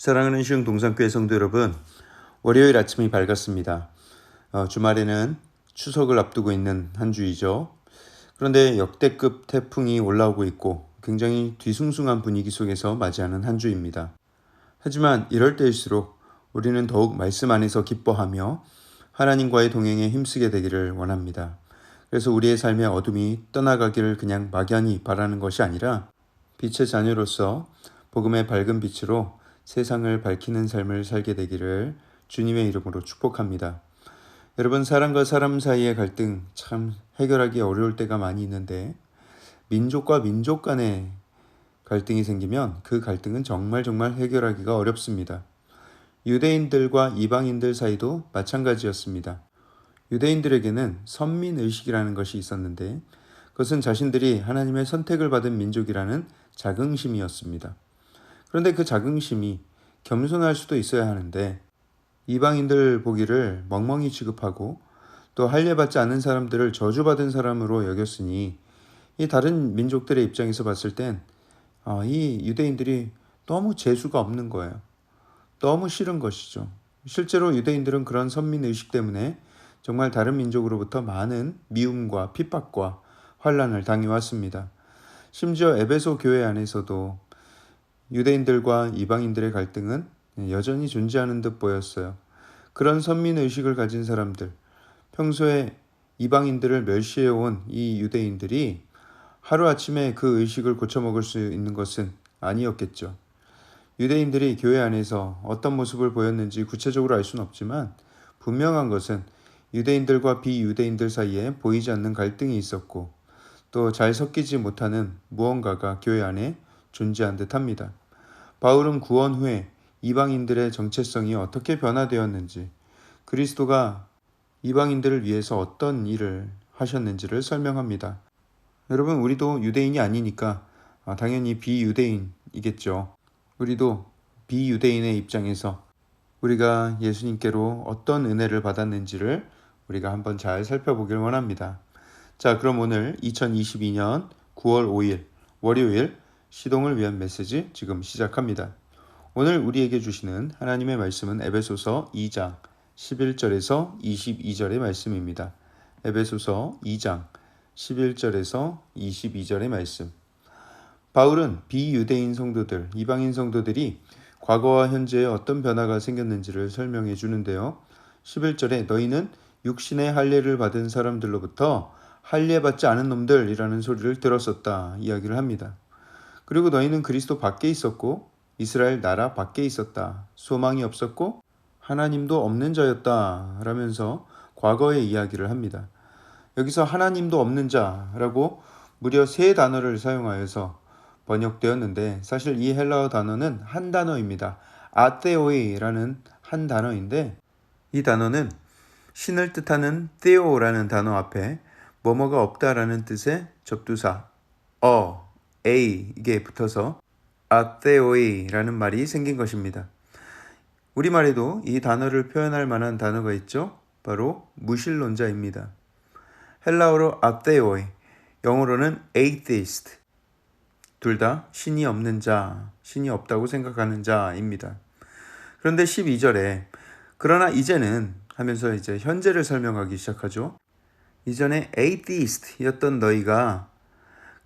사랑하는 시흥 동산교회 성도 여러분, 월요일 아침이 밝았습니다. 주말에는 추석을 앞두고 있는 한 주이죠. 그런데 역대급 태풍이 올라오고 있고 굉장히 뒤숭숭한 분위기 속에서 맞이하는 한 주입니다. 하지만 이럴 때일수록 우리는 더욱 말씀 안에서 기뻐하며 하나님과의 동행에 힘쓰게 되기를 원합니다. 그래서 우리의 삶의 어둠이 떠나가기를 그냥 막연히 바라는 것이 아니라 빛의 자녀로서 복음의 밝은 빛으로 세상을 밝히는 삶을 살게 되기를 주님의 이름으로 축복합니다. 여러분, 사람과 사람 사이의 갈등 참 해결하기 어려울 때가 많이 있는데 민족과 민족 간의 갈등이 생기면 그 갈등은 정말 해결하기가 어렵습니다. 유대인들과 이방인들 사이도 마찬가지였습니다. 유대인들에게는 선민의식이라는 것이 있었는데 그것은 자신들이 하나님의 선택을 받은 민족이라는 자긍심이었습니다. 그런데 그 자긍심이 겸손할 수도 있어야 하는데 이방인들 보기를 멍멍이 취급하고 또 할례받지 않은 사람들을 저주받은 사람으로 여겼으니 이 다른 민족들의 입장에서 봤을 땐 이 유대인들이 너무 재수가 없는 거예요. 너무 싫은 것이죠. 실제로 유대인들은 그런 선민의식 때문에 정말 다른 민족으로부터 많은 미움과 핍박과 환난을 당해왔습니다. 심지어 에베소 교회 안에서도 유대인들과 이방인들의 갈등은 여전히 존재하는 듯 보였어요. 그런 선민의식을 가진 사람들, 평소에 이방인들을 멸시해온 이 유대인들이 하루아침에 그 의식을 고쳐먹을 수 있는 것은 아니었겠죠. 유대인들이 교회 안에서 어떤 모습을 보였는지 구체적으로 알 수는 없지만 분명한 것은 유대인들과 비유대인들 사이에 보이지 않는 갈등이 있었고 또 잘 섞이지 못하는 무언가가 교회 안에 존재한 듯합니다. 바울은 구원 후에 이방인들의 정체성이 어떻게 변화되었는지, 그리스도가 이방인들을 위해서 어떤 일을 하셨는지를 설명합니다. 여러분, 우리도 유대인이 아니니까 당연히 비유대인이겠죠. 우리도 비유대인의 입장에서 우리가 예수님께로 어떤 은혜를 받았는지를 우리가 한번 잘 살펴보길 원합니다. 자, 그럼 오늘 2022년 9월 5일 월요일 시동을 위한 메시지 지금 시작합니다. 오늘 우리에게 주시는 하나님의 말씀은 에베소서 2장 11절에서 22절의 말씀입니다. 에베소서 2장 11절에서 22절의 말씀. 바울은 비유대인 성도들, 이방인 성도들이 과거와 현재에 어떤 변화가 생겼는지를 설명해 주는데요. 11절에 너희는 육신의 할례를 받은 사람들로부터 할례받지 않은 놈들이라는 소리를 들었었다 이야기를 합니다. 그리고 너희는 그리스도 밖에 있었고 이스라엘 나라 밖에 있었다. 소망이 없었고 하나님도 없는 자였다 라면서 과거의 이야기를 합니다. 여기서 하나님도 없는 자라고 무려 3단어를 사용하여서 번역되었는데 사실 이 헬라어 단어는 한 단어입니다. 아테오이라는 한 단어인데 이 단어는 신을 뜻하는 테오라는 단어 앞에 뭐뭐가 없다라는 뜻의 접두사 에이 이게 붙어서 아테오이라는 말이 생긴 것입니다. 우리말에도 이 단어를 표현할 만한 단어가 있죠. 바로 무신론자입니다. 헬라어로 아테오이, 영어로는 atheist. 둘 다 신이 없는 자, 신이 없다고 생각하는 자입니다. 그런데 12절에 그러나 이제는 하면서 이제 현재를 설명하기 시작하죠. 이전에 atheist였던 너희가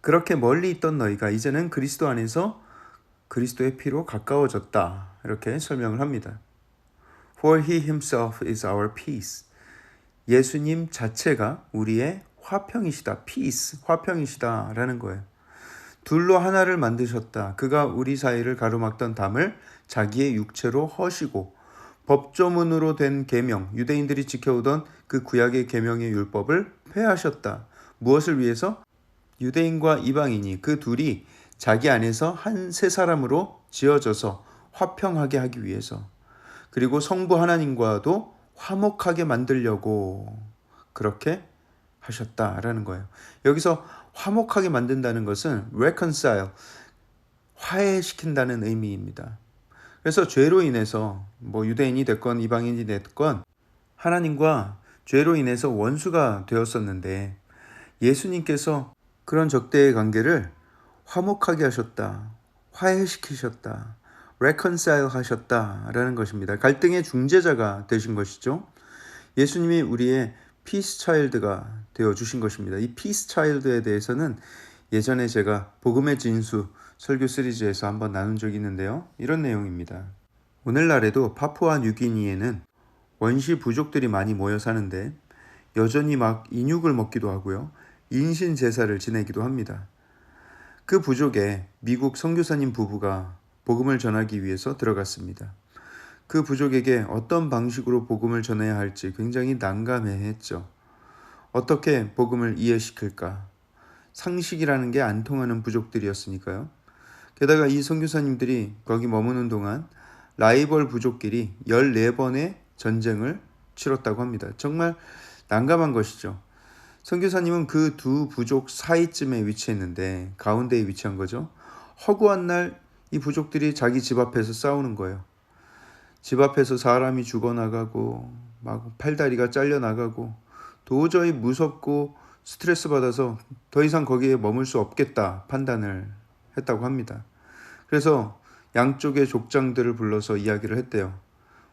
그렇게 멀리 있던 너희가 이제는 그리스도 안에서 그리스도의 피로 가까워졌다. 이렇게 설명을 합니다. For he himself is our peace. 예수님 자체가 우리의 화평이시다. peace, 화평이시다 라는 거예요. 둘로 하나를 만드셨다. 그가 우리 사이를 가로막던 담을 자기의 육체로 허시고 법조문으로 된 계명, 유대인들이 지켜오던 그 구약의 계명의 율법을 폐하셨다. 무엇을 위해서? 유대인과 이방인이 그 둘이 자기 안에서 한 세 사람으로 지어져서 화평하게 하기 위해서, 그리고 성부 하나님과도 화목하게 만들려고 그렇게 하셨다라는 거예요. 여기서 화목하게 만든다는 것은 reconcile, 화해시킨다는 의미입니다. 그래서 죄로 인해서 유대인이 됐건 이방인이 됐건 하나님과 죄로 인해서 원수가 되었었는데 예수님께서 그런 적대의 관계를 화목하게 하셨다. 화해시키셨다. reconcile 하셨다라는 것입니다. 갈등의 중재자가 되신 것이죠. 예수님이 우리의 peace child가 되어주신 것입니다. 이 peace child에 대해서는 예전에 제가 복음의 진수 설교 시리즈에서 한번 나눈 적이 있는데요. 이런 내용입니다. 오늘날에도 파푸아 뉴기니에는 원시 부족들이 많이 모여 사는데 여전히 막 인육을 먹기도 하고요. 인신 제사를 지내기도 합니다. 그 부족에 미국 선교사님 부부가 복음을 전하기 위해서 들어갔습니다. 그 부족에게 어떤 방식으로 복음을 전해야 할지 굉장히 난감해했죠. 어떻게 복음을 이해시킬까? 상식이라는 게 안 통하는 부족들이었으니까요. 게다가 이 선교사님들이 거기 머무는 동안 라이벌 부족끼리 14번의 전쟁을 치렀다고 합니다. 정말 난감한 것이죠. 선교사님은 그 두 부족 사이쯤에 위치했는데 가운데에 위치한 거죠. 허구한 날 이 부족들이 자기 집 앞에서 싸우는 거예요. 집 앞에서 사람이 죽어나가고 막 팔다리가 잘려나가고 도저히 무섭고 스트레스 받아서 더 이상 거기에 머물 수 없겠다 판단을 했다고 합니다. 그래서 양쪽의 족장들을 불러서 이야기를 했대요.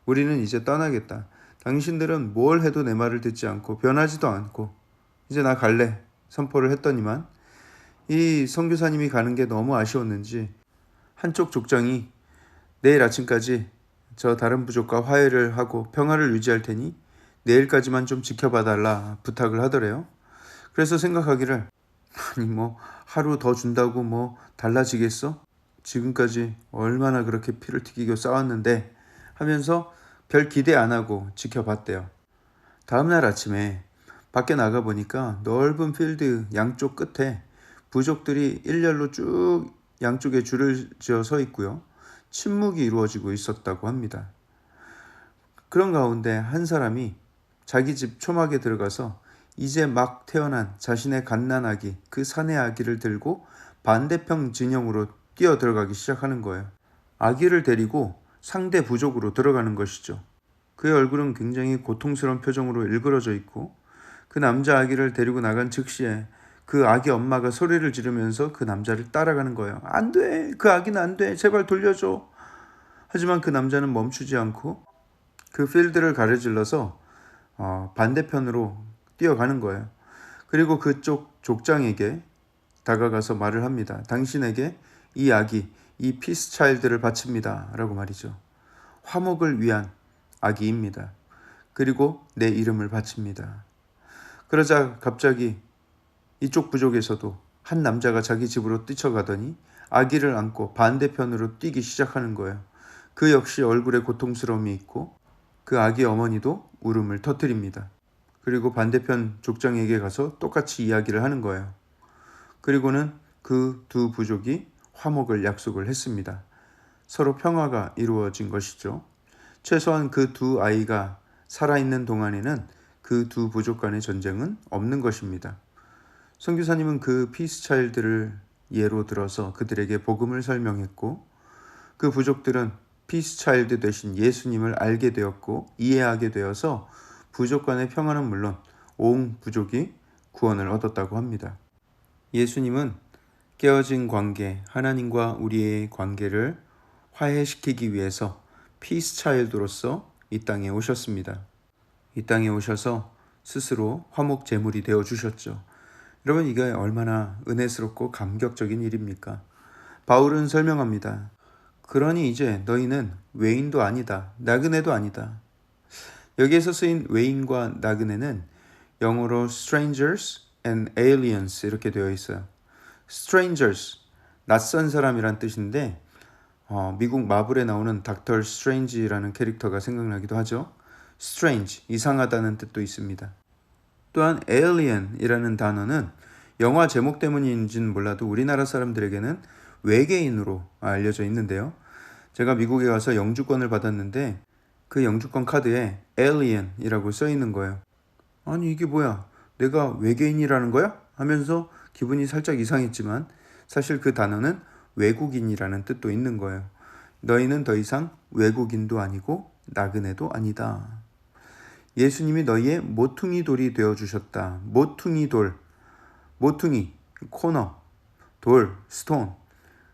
우리는 이제 떠나겠다. 당신들은 뭘 해도 내 말을 듣지 않고 변하지도 않고 이제 나 갈래 선포를 했더니만 이 선교사님이 가는 게 너무 아쉬웠는지 한쪽 족장이 내일 아침까지 저 다른 부족과 화해를 하고 평화를 유지할 테니 내일까지만 좀 지켜봐 달라 부탁을 하더래요. 그래서 생각하기를 아니 뭐 하루 더 준다고 뭐 달라지겠어? 지금까지 얼마나 그렇게 피를 튀기고 싸웠는데 하면서 별 기대 안 하고 지켜봤대요. 다음날 아침에 밖에 나가보니까 넓은 필드 양쪽 끝에 부족들이 일렬로 쭉 양쪽에 줄을 지어 서 있고요. 침묵이 이루어지고 있었다고 합니다. 그런 가운데 한 사람이 자기 집 초막에 들어가서 이제 막 태어난 자신의 갓난아기, 그 사내 아기를 들고 반대편 진영으로 뛰어 들어가기 시작하는 거예요. 아기를 데리고 상대 부족으로 들어가는 것이죠. 그의 얼굴은 굉장히 고통스러운 표정으로 일그러져 있고 그 남자 아기를 데리고 나간 즉시에 그 아기 엄마가 소리를 지르면서 그 남자를 따라가는 거예요. 안 돼! 그 아기는 안 돼! 제발 돌려줘! 하지만 그 남자는 멈추지 않고 그 필드를 가로질러서 반대편으로 뛰어가는 거예요. 그리고 그쪽 족장에게 다가가서 말을 합니다. 당신에게 이 아기, 이 피스 차일드를 바칩니다. 라고 말이죠. 화목을 위한 아기입니다. 그리고 내 이름을 바칩니다. 그러자 갑자기 이쪽 부족에서도 한 남자가 자기 집으로 뛰쳐가더니 아기를 안고 반대편으로 뛰기 시작하는 거예요. 그 역시 얼굴에 고통스러움이 있고 그 아기 어머니도 울음을 터뜨립니다. 그리고 반대편 족장에게 가서 똑같이 이야기를 하는 거예요. 그리고는 그 두 부족이 화목을 약속을 했습니다. 서로 평화가 이루어진 것이죠. 최소한 그 두 아이가 살아있는 동안에는 그 두 부족 간의 전쟁은 없는 것입니다. 선교사님은 그 피스 차일드를 예로 들어서 그들에게 복음을 설명했고 그 부족들은 피스 차일드 대신 예수님을 알게 되었고 이해하게 되어서 부족 간의 평화는 물론 온 부족이 구원을 얻었다고 합니다. 예수님은 깨어진 관계, 하나님과 우리의 관계를 화해시키기 위해서 피스 차일드로서 이 땅에 오셨습니다. 이 땅에 오셔서 스스로 화목 제물이 되어 주셨죠. 여러분 이게 얼마나 은혜스럽고 감격적인 일입니까? 바울은 설명합니다. 그러니 이제 너희는 외인도 아니다. 나그네도 아니다. 여기에서 쓰인 외인과 나그네는 영어로 strangers and aliens 이렇게 되어 있어요. strangers, 낯선 사람이란 뜻인데 미국 마블에 나오는 닥터 스트레인지라는 캐릭터가 생각나기도 하죠. strange, 이상하다는 뜻도 있습니다. 또한 alien이라는 단어는 영화 제목 때문인지는 몰라도 우리나라 사람들에게는 외계인으로 알려져 있는데요. 제가 미국에 가서 영주권을 받았는데 그 영주권 카드에 alien이라고 써 있는 거예요. 아니 이게 뭐야? 내가 외계인이라는 거야? 하면서 기분이 살짝 이상했지만 사실 그 단어는 외국인이라는 뜻도 있는 거예요. 너희는 더 이상 외국인도 아니고 나그네도 아니다. 예수님이 너희의 모퉁이 돌이 되어주셨다. 모퉁이 돌, 모퉁이, 코너, 돌, 스톤.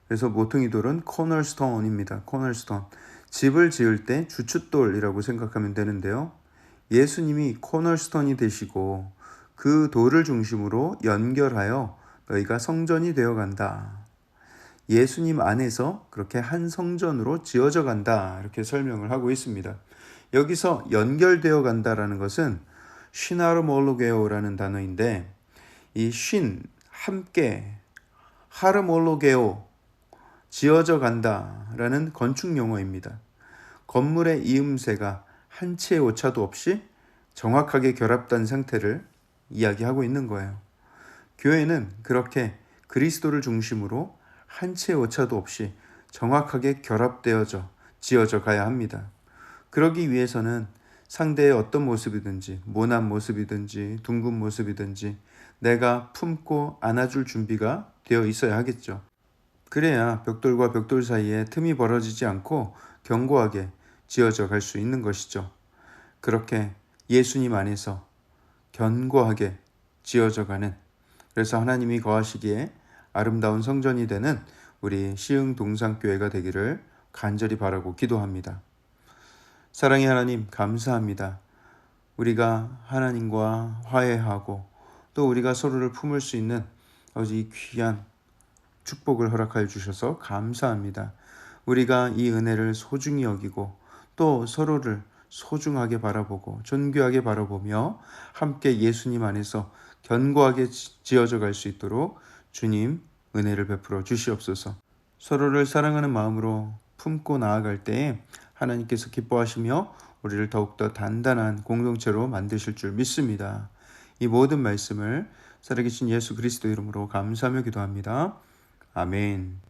그래서 모퉁이 돌은 코널스톤입니다. 코널스톤. 집을 지을 때 주춧돌이라고 생각하면 되는데요. 예수님이 코널스톤이 되시고 그 돌을 중심으로 연결하여 너희가 성전이 되어 간다. 예수님 안에서 그렇게 한 성전으로 지어져 간다. 이렇게 설명을 하고 있습니다. 여기서 연결되어 간다라는 것은 시나르몰로게오라는 단어인데 이 신, 함께, 하르몰로게오, 지어져 간다라는 건축 용어입니다. 건물의 이음새가 한 치의 오차도 없이 정확하게 결합된 상태를 이야기하고 있는 거예요. 교회는 그렇게 그리스도를 중심으로 한 치의 오차도 없이 정확하게 결합되어져 지어져 가야 합니다. 그러기 위해서는 상대의 어떤 모습이든지 모난 모습이든지 둥근 모습이든지 내가 품고 안아줄 준비가 되어 있어야 하겠죠. 그래야 벽돌과 벽돌 사이에 틈이 벌어지지 않고 견고하게 지어져 갈 수 있는 것이죠. 그렇게 예수님 안에서 견고하게 지어져 가는, 그래서 하나님이 거하시기에 아름다운 성전이 되는 우리 시흥 동산교회가 되기를 간절히 바라고 기도합니다. 사랑의 하나님, 감사합니다. 우리가 하나님과 화해하고 또 우리가 서로를 품을 수 있는 이 귀한 축복을 허락하여 주셔서 감사합니다. 우리가 이 은혜를 소중히 여기고 또 서로를 소중하게 바라보고 존귀하게 바라보며 함께 예수님 안에서 견고하게 지어져 갈 수 있도록 주님 은혜를 베풀어 주시옵소서. 서로를 사랑하는 마음으로 품고 나아갈 때에 하나님께서 기뻐하시며 우리를 더욱더 단단한 공동체로 만드실 줄 믿습니다. 이 모든 말씀을 살아계신 예수 그리스도 이름으로 감사하며 기도합니다. 아멘.